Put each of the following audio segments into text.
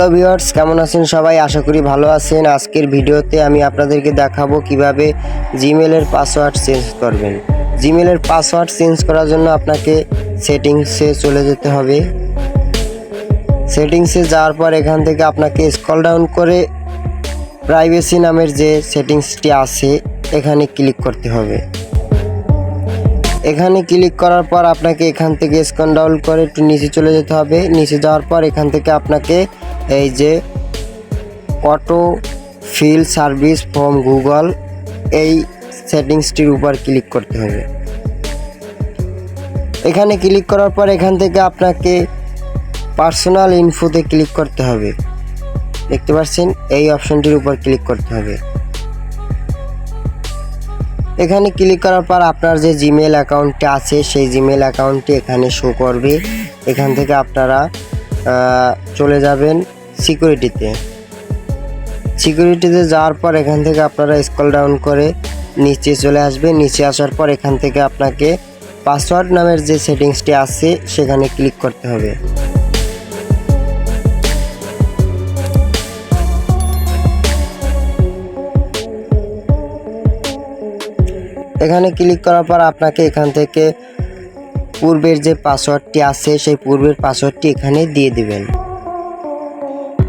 তো ভিউয়ার্স কেমন আছেন সবাই, আশা করি ভালো আছেন। আজকের ভিডিওতে আমি আপনাদেরকে দেখাবো কিভাবে জিমেলের পাসওয়ার্ড চেঞ্জ করবেন। জিমেলের পাসওয়ার্ড চেঞ্জ করার জন্য আপনাকে সেটিংসে চলে যেতে হবে। সেটিংসে যাওয়ার পর এখান থেকে আপনাকে স্ক্রল ডাউন করে প্রাইভেসি নামের যে সেটিংসটি আছে এখানে ক্লিক করতে হবে। এখানে ক্লিক করার পর আপনাকে এখান থেকে স্ক্রল ডাউন করে একটু নিচে চলে যেতে হবে। নিচে যাওয়ার পর এখান থেকে আপনাকে এই যে auto feel service from Google এই সেটিংসটির উপর ক্লিক করতে হবে। এখানে ক্লিক করার পর এখান থেকে আপনাকে পার্সোনাল ইনফোতে ক্লিক করতে হবে। দেখতে পাচ্ছেন এই অপশনটির উপর ক্লিক করতে হবে। এখানে ক্লিক করার পর আপনার যে জিমেল অ্যাকাউন্টটি আছে সেই জিমেল অ্যাকাউন্টটি এখানে শো করবে। এখান থেকে আপনারা চলে যাবেন সিকিউরিটিতে যাওয়ার পর এখান থেকে আপনারা স্ক্রল ডাউন করে নিচে চলে আসবেন। নিচে আসার পর এখান থেকে আপনাকে পাসওয়ার্ড নামের যে সেটিংসটি আছে সেখানে ক্লিক করতে হবে। এখানে ক্লিক করার পর আপনাকে এখান থেকে পূর্বের যে পাসওয়ার্ডটি আছে সেই পূর্বের পাসওয়ার্ডটি এখানে দিয়ে দিবেন।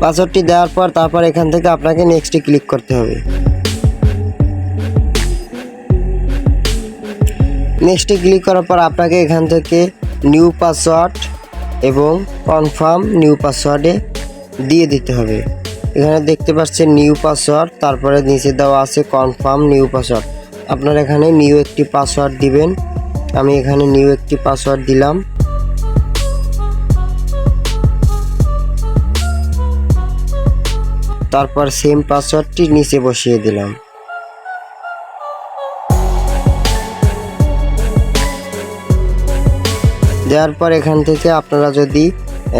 পাসওয়ার্ডটি দেওয়ার পর তারপর এখান থেকে আপনাকে নেক্সটে ক্লিক করতে হবে। নেক্সটে ক্লিক করার পর আপনাকে এখান থেকে নিউ পাসওয়ার্ড এবং কনফার্ম নিউ পাসওয়ার্ডে দিয়ে দিতে হবে। এখানে দেখতে পাচ্ছেন নিউ পাসওয়ার্ড, তারপরে নিচে দেওয়া আছে কনফার্ম নিউ পাসওয়ার্ড। আপনারা এখানে নিউ একটি পাসওয়ার্ড দিবেন। আমি এখানে নিউ একটি পাসওয়ার্ড দিলাম। তারপর সেম পাসওয়ার্ডটি নিচে বসিয়ে দিলাম। দেওয়ার পর এখান থেকে আপনারা যদি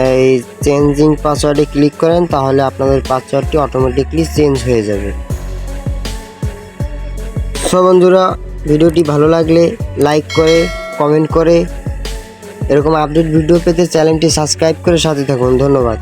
এই চেঞ্জিং পাসওয়ার্ডে ক্লিক করেন তাহলে আপনাদের পাসওয়ার্ডটি অটোমেটিকলি চেঞ্জ হয়ে যাবে। সো বন্ধুরা, ভিডিওটি ভালো লাগলে লাইক করে কমেন্ট করে এরকম আপডেট ভিডিও পেতে চ্যানেলটি সাবস্ক্রাইব করে সাথে থাকুন। ধন্যবাদ।